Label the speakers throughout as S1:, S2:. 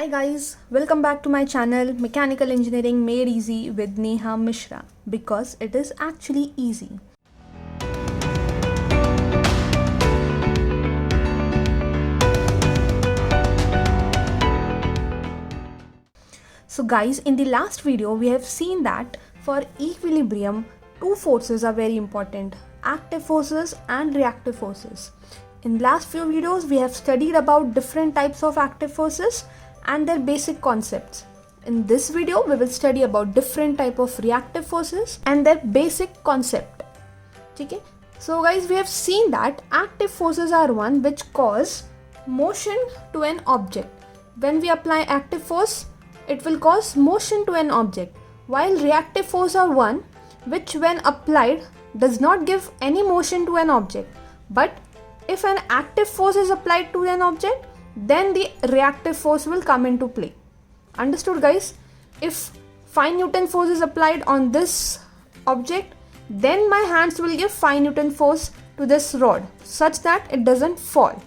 S1: Hi guys, welcome back to my channel Mechanical Engineering Made Easy with Neha Mishra, because it is actually easy. So guys, in the last video we have seen that for equilibrium two forces are very important: active forces and reactive forces. In last few videos we have studied about different types of active forces and their basic concepts. In this video we will study about different type of reactive forces and their basic concept. Okay? So guys, we have seen that active forces are one which cause motion to an object. When we apply active force, it will cause motion to an object, while reactive force are one which when applied does not give any motion to an object. But if an active force is applied to an object, then the reactive force will come into play. Understood guys? If 5 Newton force is applied on this object, then my hands will give 5 Newton force to this rod such that it doesn't fall.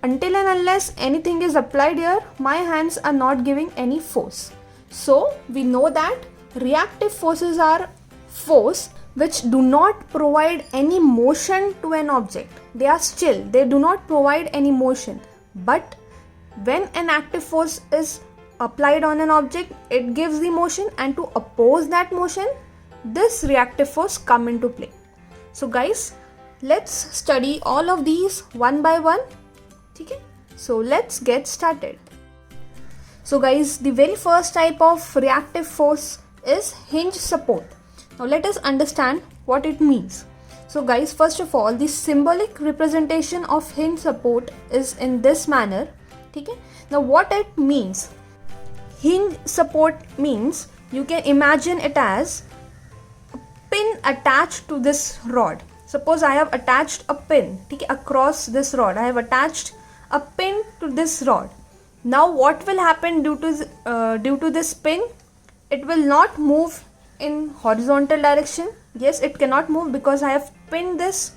S1: Until and unless anything is applied here, my hands are not giving any force. So we know that reactive forces are force which do not provide any motion to an object. They are still, they do not provide any motion. But when an active force is applied on an object, it gives the motion, and to oppose that motion, this reactive force come into play. So guys, let's study all of these one by one. Okay? So let's get started. So guys, the very first type of reactive force is hinge support. Now let us understand what it means. So guys, first of all, the symbolic representation of hinge support is in this manner. Okay? Now what it means? Hinge support means you can imagine it as a pin attached to this rod. Suppose I have attached a pin across this rod. I have attached a pin to this rod. Now what will happen due to this pin? It will not move in horizontal direction. Yes, it cannot move because I have pinned this.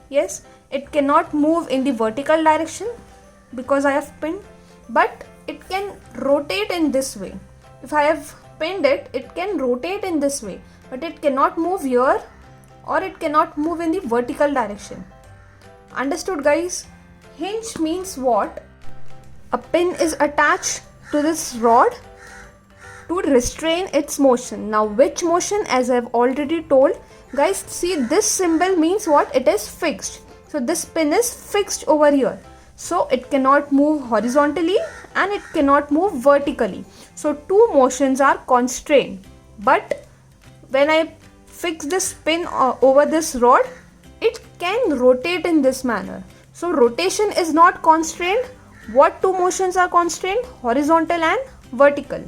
S1: Yes, it cannot move in the vertical direction because I have pinned, but it can rotate in this way. If I have pinned it, it can rotate in this way, but it cannot move here, or it cannot move in the vertical direction. Understood guys? Hinge means what? A pin is attached to this rod to restrain its motion. Now which motion? As I have already told guys, see, this symbol means what? It is fixed. So this pin is fixed over here, so it cannot move horizontally and it cannot move vertically. So two motions are constrained. But when I fix this pin over this rod, it can rotate in this manner. So rotation is not constrained. What two motions are constrained? Horizontal and vertical.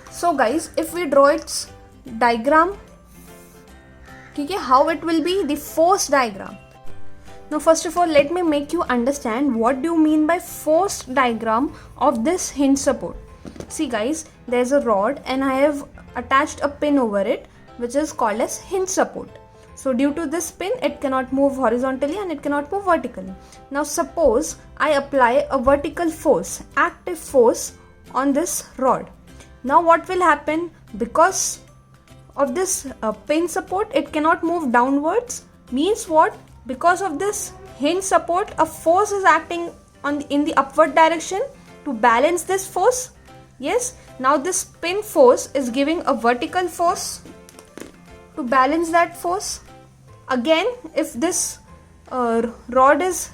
S1: So guys, if we draw its diagram, okay, how it will be? The force diagram. Now first of all, let me make you understand what do you mean by force diagram of this hinge support. See guys, there's a rod and I have attached a pin over it which is called as hinge support. So due to this pin, it cannot move horizontally and it cannot move vertically. Now suppose I apply a vertical force, active force on this rod. Now what will happen? Because of this pin support, it cannot move downwards. Means what? Because of this hinge support, a force is acting in the upward direction to balance this force. Yes, now this pin force is giving a vertical force to balance that force. Again, if this rod is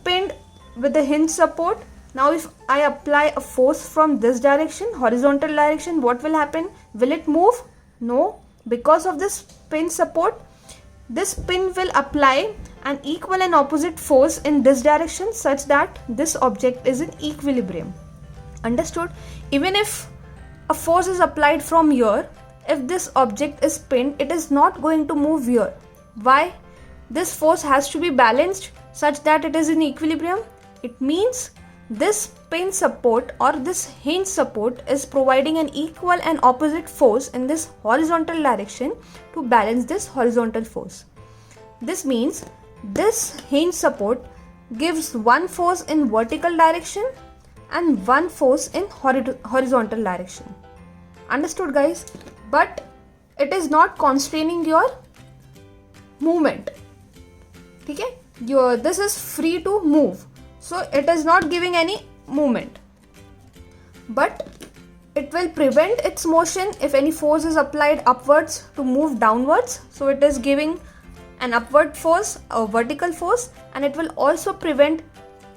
S1: pinned with the hinge support, now if I apply a force from this direction, horizontal direction, what will happen? Will it move? No, because of this pin support, this pin will apply an equal and opposite force in this direction such that this object is in equilibrium. Understood? Even if a force is applied from here, if this object is pinned, it is not going to move here. Why? This force has to be balanced such that it is in equilibrium. It means this pin support or this hinge support is providing an equal and opposite force in this horizontal direction to balance this horizontal force. This means this hinge support gives one force in vertical direction and one force in horizontal direction. Understood, guys? But it is not constraining your movement. Okay? This is free to move, so it is not giving any movement, but it will prevent its motion if any force is applied upwards to move downwards. So it is giving an upward force, a vertical force, and it will also prevent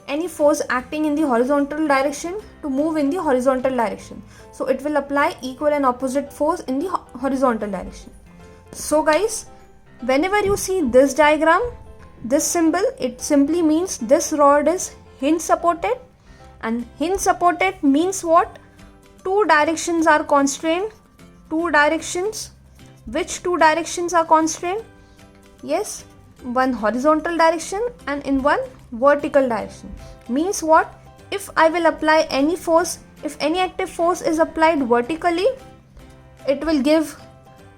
S1: any force acting in the horizontal direction to move in the horizontal direction. So it will apply equal and opposite force in the horizontal direction. So guys, whenever you see this diagram, this symbol, it simply means this rod is hinge supported, and hinge supported means what? Two directions are constrained. Two directions. Which two directions are constrained? Yes, one horizontal direction and in one vertical direction. Means what? If I will apply any force, if any active force is applied vertically, it will give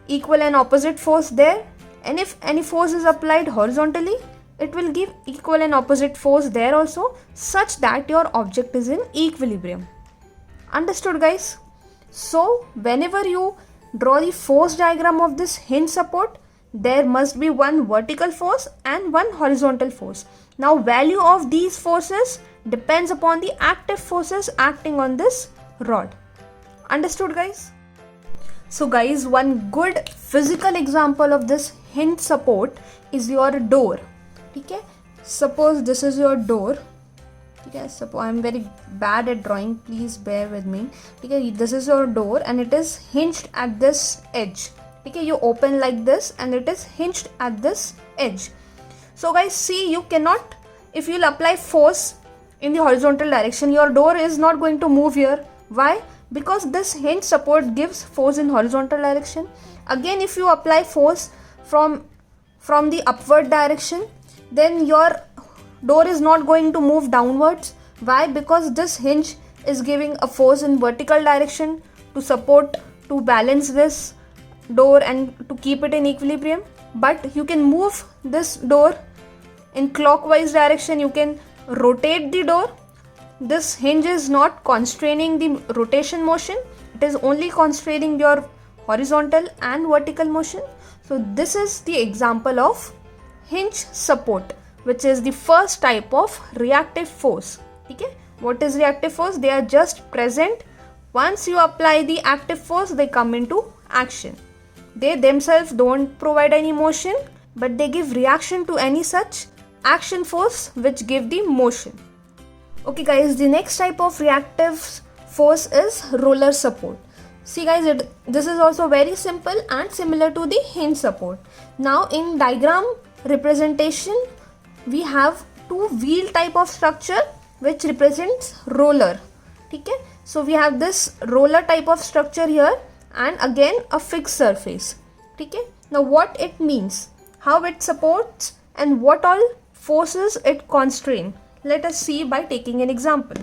S1: equal and opposite force there, and if any force is applied horizontally, it will give equal and opposite force there also, such that your object is in equilibrium. Understood, guys? So whenever you draw the force diagram of this hinge support, there must be one vertical force and one horizontal force. Now value of these forces depends upon the active forces acting on this rod. Understood, guys? So guys, one good physical example of this hinge support is your door. Okay? Suppose this is your door. Okay, suppose I am very bad at drawing, please bear with me. Okay, this is your door and it is hinged at this edge. Okay, you open like this and it is hinged at this edge. So guys, see, you cannot, if you will apply force in the horizontal direction, your door is not going to move here. Why? Because this hinge support gives force in horizontal direction. Again, if you apply force from the upward direction, then your door is not going to move downwards. Why? Because this hinge is giving a force in vertical direction to support, to balance this door and to keep it in equilibrium. But you can move this door in clockwise direction, you can rotate the door. This hinge is not constraining the rotation motion, it is only constraining your horizontal and vertical motion. So this is the example of hinge support, which is the first type of reactive force. Okay? What is reactive force? They are just present. Once you apply the active force, they come into action. They themselves don't provide any motion, but they give reaction to any such action force which give the motion. Okay guys, the next type of reactive force is roller support. See guys, this is also very simple and similar to the hinge support. Now in diagram representation, we have two wheel type of structure which represents roller. Okay? So we have this roller type of structure here and again a fixed surface. Okay? Now what it means, how it supports and what all forces it constrain. Let us see by taking an example.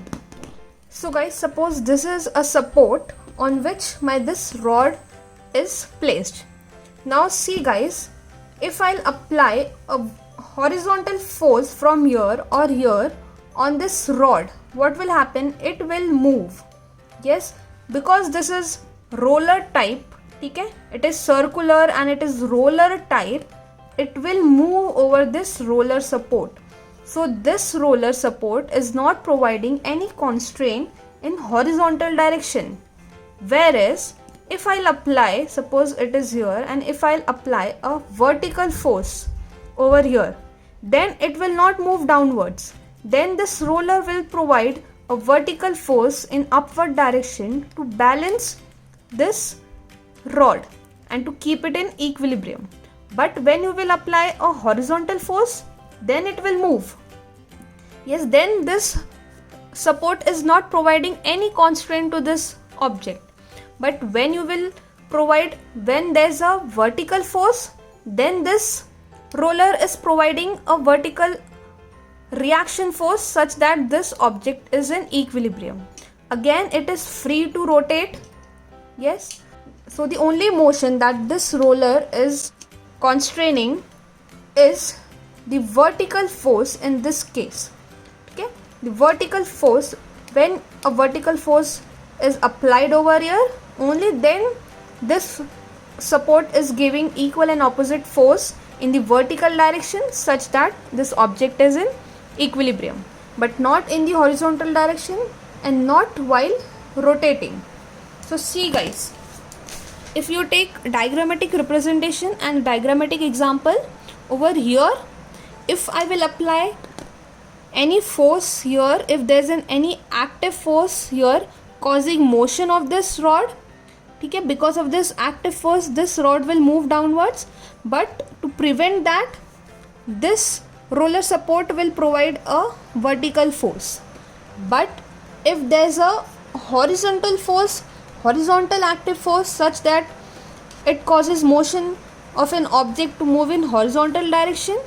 S1: So guys, suppose this is a support on which this rod is placed. Now see guys, if I'll apply a horizontal force from here or here on this rod, what will happen? It will move. Yes, because this is roller type, okay? It is circular and it is roller type, it will move over this roller support. So this roller support is not providing any constraint in horizontal direction. Whereas if I'll apply, suppose it is here, and if I'll apply a vertical force over here, then it will not move downwards. Then this roller will provide a vertical force in upward direction to balance this rod and to keep it in equilibrium. But when you will apply a horizontal force, then it will move. Yes, then this support is not providing any constraint to this object. But when you will provide, when there's a vertical force, then this roller is providing a vertical reaction force such that this object is in equilibrium. Again, it is free to rotate. Yes. So the only motion that this roller is constraining is the vertical force in this case. Okay, the vertical force when a vertical force is applied over here, only then this support is giving equal and opposite force in the vertical direction such that this object is in equilibrium, but not in the horizontal direction and not while rotating. So see guys, if you take diagrammatic representation and diagrammatic example over here, if I will apply any force here, if there is any active force here causing motion of this rod, okay, because of this active force this rod will move downwards, but to prevent that, this roller support will provide a vertical force. But if there is a horizontal force, horizontal active force, such that it causes motion of an object to move in horizontal direction,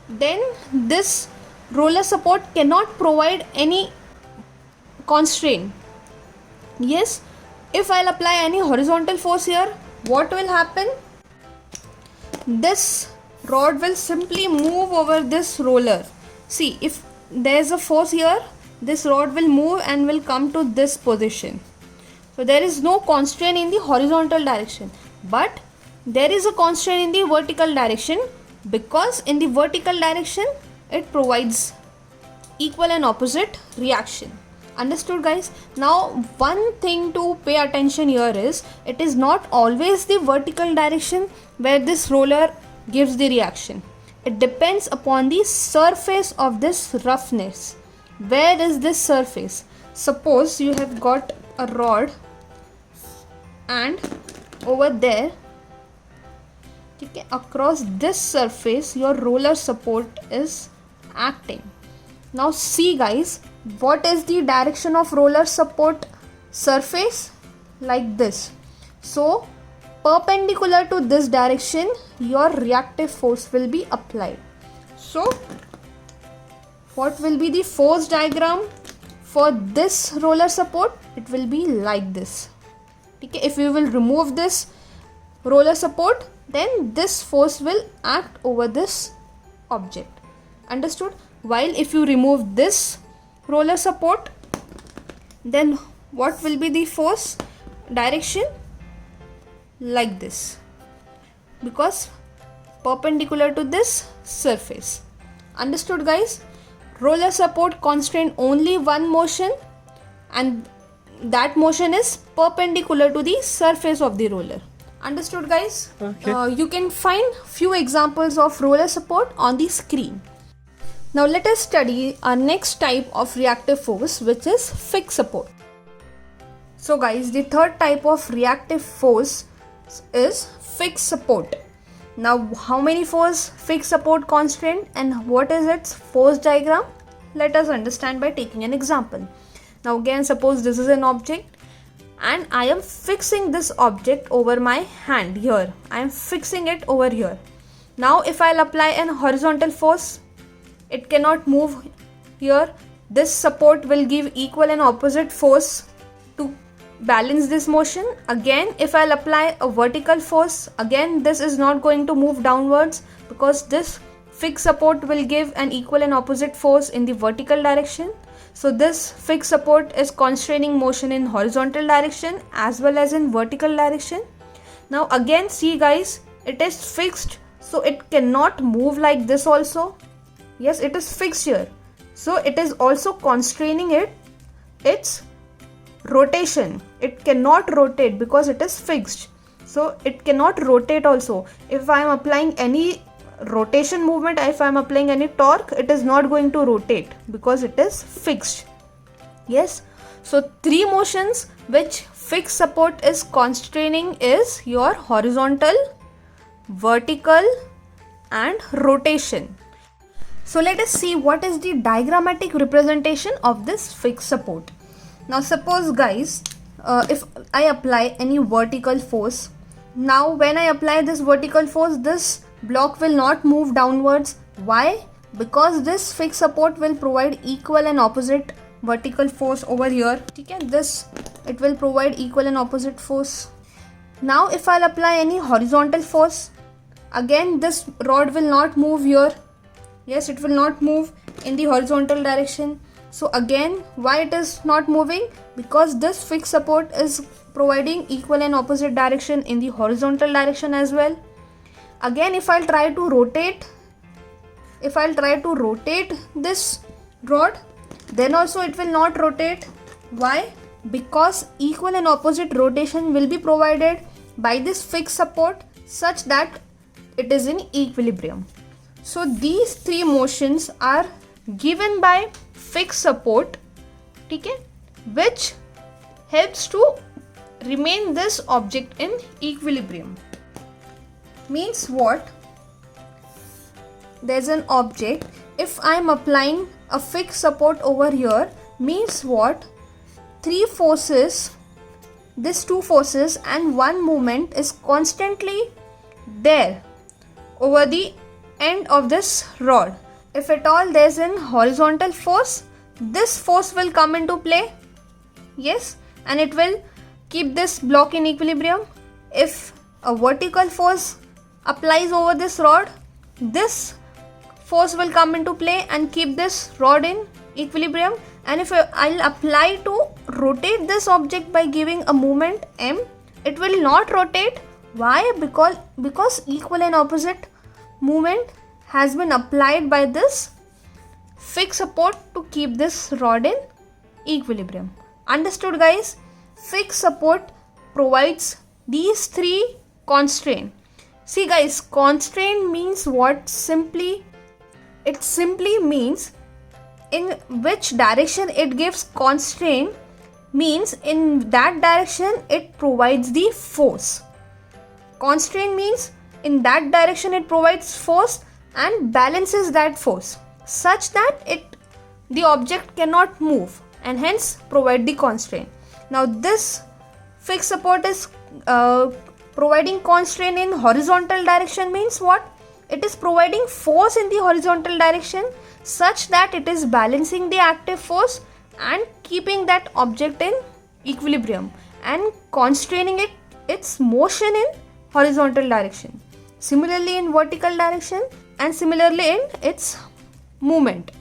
S1: then this roller support cannot provide any constraint. Yes, if I'll apply any horizontal force here, what will happen? This rod will simply move over this roller. See, if there is a force here, this rod will move and will come to this position. So there is no constraint in the horizontal direction, but there is a constraint in the vertical direction, because in the vertical direction it provides equal and opposite reaction. Understood guys? Now one thing to pay attention here is, it is not always the vertical direction where this roller gives the reaction. It depends upon the surface of this roughness. Where is this surface? Suppose you have got a rod and over there, okay, across this surface your roller support is acting. Now see guys, what is the direction of roller support surface? Like this. So perpendicular to this direction your reactive force will be applied. So what will be the force diagram for this roller support? It will be like this. Okay, if we will remove this roller support, then this force will act over this object. Understood? While if you remove this roller support, then what will be the force direction? Like this, because perpendicular to this surface. Understood guys? Roller support constrain only one motion, and that motion is perpendicular to the surface of the roller. Understood guys?
S2: Okay.
S1: You can find few examples of roller support on the screen. Now let us study our next type of reactive force, which is fixed support. So guys, the third type of reactive force is fixed support. Now how many force fixed support constraint and what is its force diagram? Let us understand by taking an example. Now again, suppose this is an object and I am fixing this object over my hand here. I am fixing it over here. Now if I'll apply an horizontal force, it cannot move here. This support will give equal and opposite force to balance this motion. Again, if I'll apply a vertical force, again this is not going to move downwards, because this fixed support will give an equal and opposite force in the vertical direction. So this fixed support is constraining motion in horizontal direction as well as in vertical direction. Now again see guys, it is fixed, so it cannot move like this also. Yes, it is fixed here, so it is also constraining its rotation. It cannot rotate because it is fixed, so it cannot rotate also. If I am applying any rotation movement, if I am applying any torque, it is not going to rotate because it is fixed. Yes, so three motions which fixed support is constraining is your horizontal, vertical and rotation. So let us see what is the diagrammatic representation of this fixed support. Now suppose guys, if I apply any vertical force, now when I apply this vertical force, this block will not move downwards. Why? Because this fixed support will provide equal and opposite vertical force over here. Okay, this it will provide equal and opposite force. Now if I'll apply any horizontal force, again this rod will not move here. Yes, it will not move in the horizontal direction. So again, why it is not moving? Because this fixed support is providing equal and opposite direction in the horizontal direction as well. Again, if I'll try to rotate this rod, then also it will not rotate. Why? Because equal and opposite rotation will be provided by this fixed support such that it is in equilibrium. So these three motions are given by fixed support, okay, which helps to remain this object in equilibrium. Means what? There's an object. If I am applying a fixed support over here, means what? Three forces, these two forces and one moment is constantly there over the end of this rod. If at all there's an horizontal force, this force will come into play, yes, and it will keep this block in equilibrium. If a vertical force applies over this rod, this force will come into play and keep this rod in equilibrium. And if I'll apply to rotate this object by giving a moment m, it will not rotate. Why? Because equal and opposite movement has been applied by this fixed support to keep this rod in equilibrium. Understood, guys? Fixed support provides these three constraints. See guys, constraint means what? It simply means in which direction it gives constraint, means in that direction it provides the force. Constraint means in that direction it provides force and balances that force such that the object cannot move and hence provide the constraint. Now this fixed support is providing constraint in horizontal direction, means what? It is providing force in the horizontal direction such that it is balancing the active force and keeping that object in equilibrium and constraining its motion in horizontal direction. Similarly in vertical direction and similarly in its movement.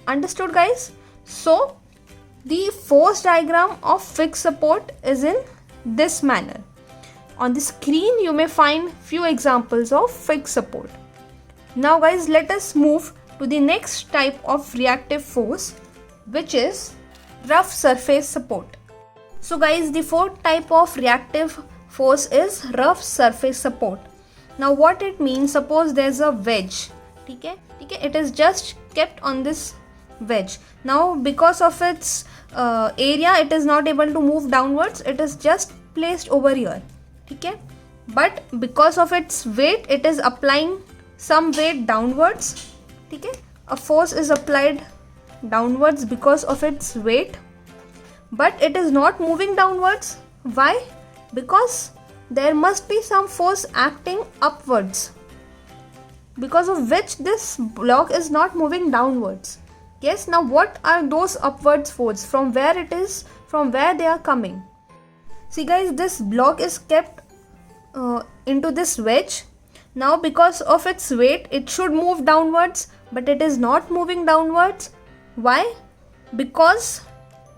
S1: Understood, guys? So the force diagram of fixed support is in this manner. On the screen you may find few examples of fixed support. Now guys, let us move to the next type of reactive force, which is rough surface support. So guys, the fourth type of reactive force is rough surface support. Now what it means, suppose there's a wedge, okay? It is just kept on this wedge. Now because of its area, it is not able to move downwards, it is just placed over here, okay? But because of its weight, it is applying some weight downwards, okay? A force is applied downwards because of its weight, but it is not moving downwards. Why? Because there must be some force acting upwards, because of which this block is not moving downwards. Yes, now what are those upwards forces? From where they are coming? See guys, this block is kept into this wedge. Now because of its weight, it should move downwards, but it is not moving downwards. Why? Because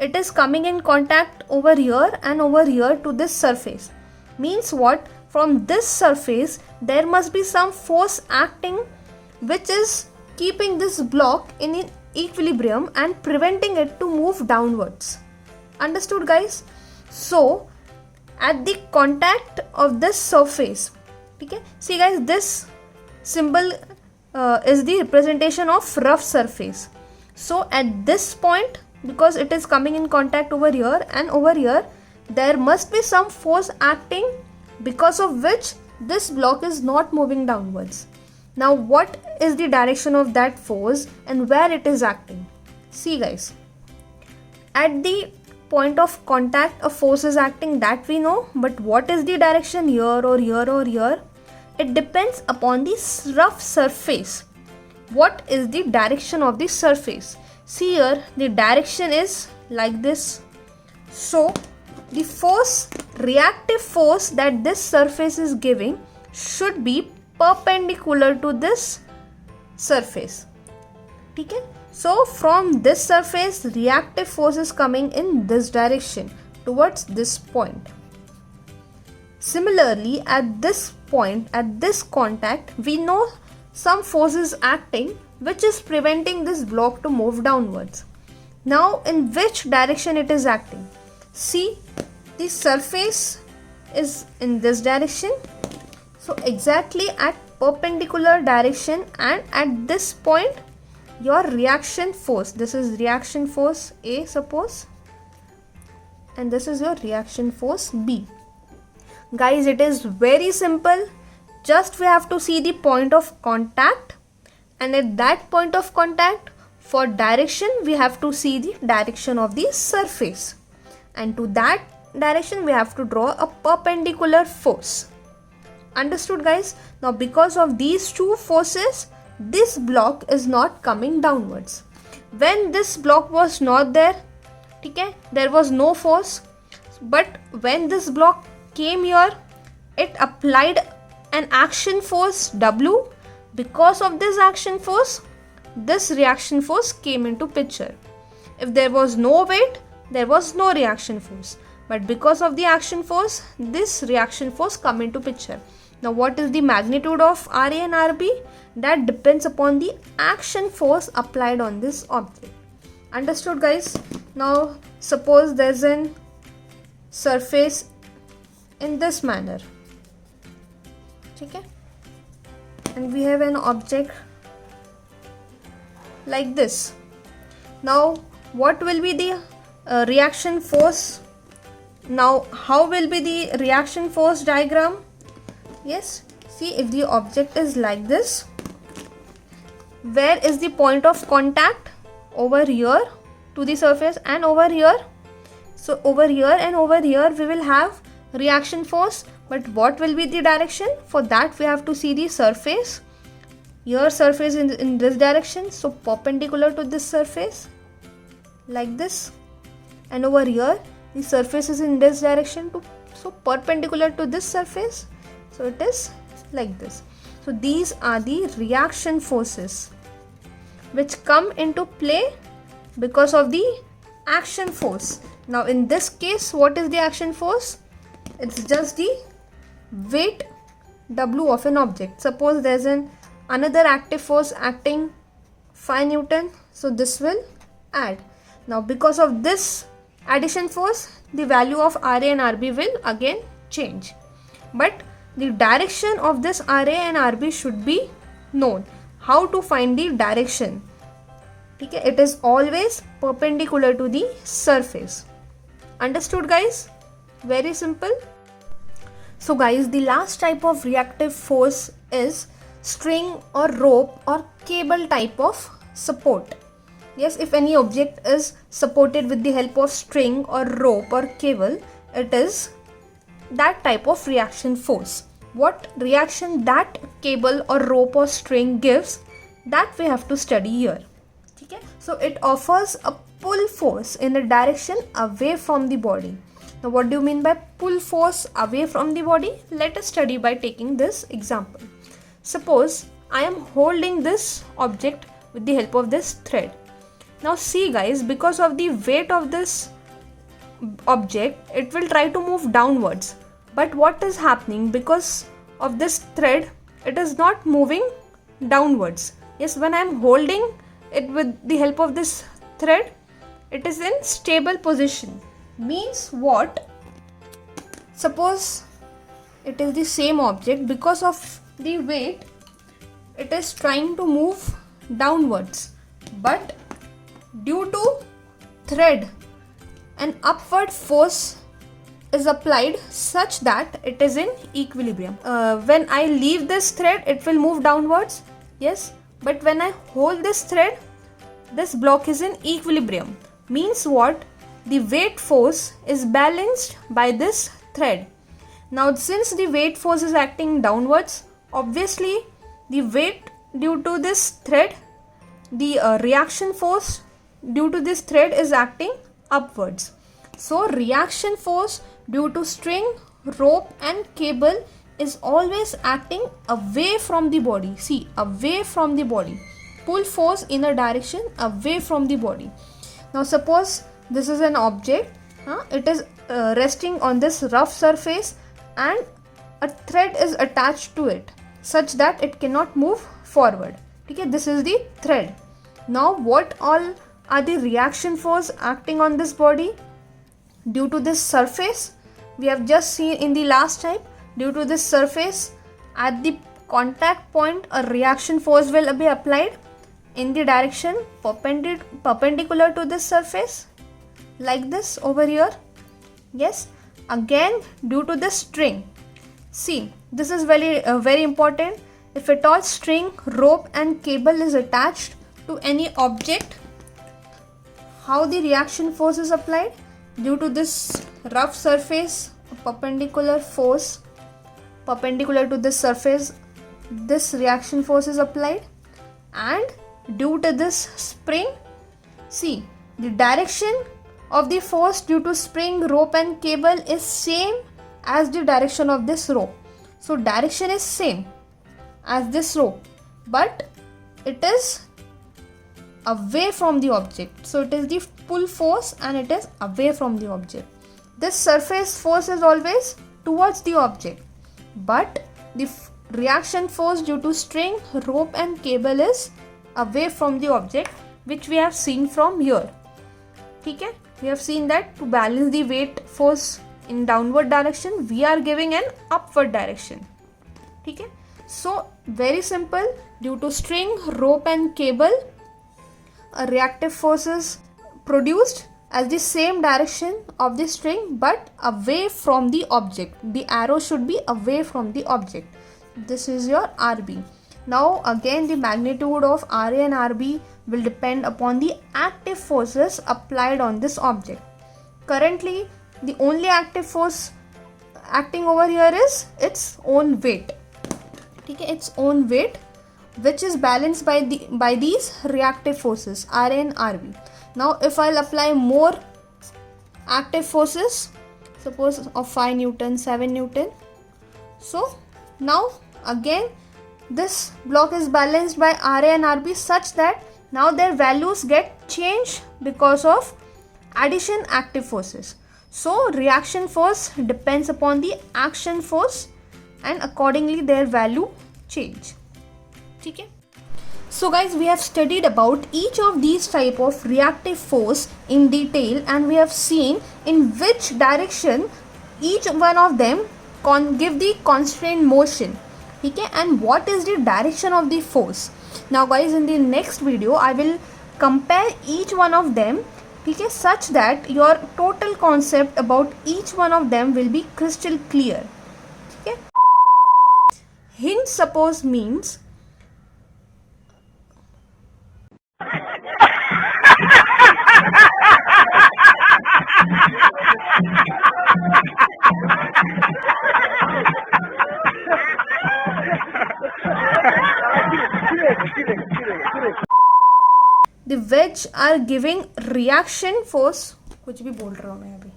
S1: it is coming in contact over here and over here to this surface. Means what? From this surface there must be some force acting which is keeping this block in equilibrium and preventing it to move downwards. Understood, guys? So at the contact of this surface, okay, see guys, this symbol is the representation of rough surface. So at this point, because it is coming in contact over here and over here, there must be some force acting because of which this block is not moving downwards. Now what is the direction of that force and where it is acting? See guys, at the point of contact a force is acting, that we know, but what is the direction here or here or here? It depends upon the rough surface. What is the direction of the surface? See here, the direction is like this. So the force, reactive force that this surface is giving should be perpendicular to this surface. ठीक है. So from this surface reactive force is coming in this direction towards this point. Similarly, at this point, at this contact, we know some force is acting which is preventing this block to move downwards. Now in which direction it is acting? See, the surface is in this direction, so exactly at perpendicular direction, and at this point your reaction force, this is reaction force A suppose, and this is your reaction force B. Guys, it is very simple. Just we have to see the point of contact, and at that point of contact, for direction we have to see the direction of the surface, and to that direction we have to draw a perpendicular force. Understood, guys? Now because of these two forces, this block is not coming downwards. When this block was not there, okay, there was no force, but when this block came here, it applied an action force W. Because of this action force, this reaction force came into picture. If there was no weight, there was no reaction force, but because of the action force, this reaction force come into picture. Now what is the magnitude of RA and RB? That depends upon the action force applied on this object. Understood, guys? Now suppose there's an surface in this manner, okay, and we have an object like this. Now what will be the reaction force? Now how will be the reaction force diagram? Yes, see, if the object is like this, where is the point of contact? Over here to the surface, and over here. So over here and over here we will have reaction force, but what will be the direction? For that we have to see the surface. Your surface in this direction, so perpendicular to this surface like this, and over here the surface is in this direction too, so perpendicular to this surface, so it is like this. So these are the reaction forces which come into play because of the action force. Now in this case, what is the action force? It's just the weight W of an object. Suppose there's another active force acting 5 Newton, so this will add. Now because of this addition force, the value of RA and RB will again change, but the direction of this RA and RB should be known. How to find the direction? Okay, it is always perpendicular to the surface. Understood, guys? Very simple. So guys, the last type of reactive force is string or rope or cable type of support. Yes, if any object is supported with the help of string or rope or cable, it is that type of reaction force. What reaction that cable or rope or string gives, that we have to study here. Okay? So it offers a pull force in a direction away from the body. Now what do you mean by pull force away from the body? Let us study by taking this example. Suppose I am holding this object with the help of this thread. Now see, guys, because of the weight of this object, it will try to move downwards. But what is happening? Because of this thread, it is not moving downwards. Yes, when I am holding it with the help of this thread, it is in stable position. Means what? Suppose it is the same object, because of the weight, it is trying to move downwards, but due to thread, an upward force is applied such that it is in equilibrium. When I leave this thread, it will move downwards. Yes, but when I hold this thread, this block is in equilibrium. Means what? The weight force is balanced by this thread. Now since the weight force is acting downwards, obviously the weight due to this thread, the reaction force due to this thread is acting upwards. So reaction force due to string, rope and cable is always acting away from the body. See, away from the body. pull force in a direction away from the body. Now suppose this is an object, it is resting on this rough surface and a thread is attached to it such that it cannot move forward. Okay, this is the thread. Now what all are the reaction force acting on this body? Due to this surface, we have just seen in the last type, due to this surface, at the contact point a reaction force will be applied in the direction perpendicular to this surface, like this over here. Yes, again due to this string. See, this is very important. If at all string, rope and cable is attached to any object, how the reaction force is applied? Due to this rough surface, a perpendicular force perpendicular to this surface, this reaction force is applied, and due to this spring, see, the direction of the force due to spring, rope and cable is same as the direction of this rope. So direction is same as this rope, but it is away from the object. So it is the pull force and it is away from the object. This surface force is always towards the object, but the reaction force due to string, rope and cable is away from the object, which we have seen from here. Okay, we have seen that to balance the weight force in downward direction, we are giving an upward direction. Okay, so very simple. Due to string, rope and cable, a reactive force is produced as the same direction of the string but away from the object. The arrow should be away from the object. This is your RB. Now again the magnitude of RA and RB will depend upon the active forces applied on this object. Currently the only active force acting over here is its own weight. Okay, its own weight, which is balanced by these reactive forces RA and RB. Now if I'll apply more active forces, suppose of 5 Newton, 7 Newton, so now again this block is balanced by RA and RB such that now their values get changed because of addition active forces. So reaction force depends upon the action force and accordingly their value change. Okay. So guys, we have studied about each of these type of reactive force in detail and we have seen in which direction each one of them give the constrained motion. Okay, and what is the direction of the force. Now guys, in the next video I will compare each one of them, okay, such that your total concept about each one of them will be crystal clear. Okay. Hinge suppose means the wedge are giving reaction force. कुछ भी बोल रहा हूँ मैं अभी.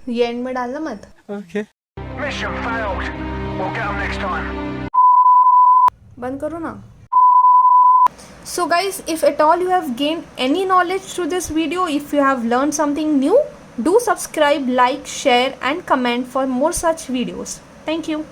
S1: ये and में डालना मत.
S2: Okay.
S3: Mission failed. We'll get them next time.
S1: बंद करो ना. So guys, if at all you have gained any knowledge through this video, if you have learned something new, do subscribe, like, share and comment for more such videos. Thank you.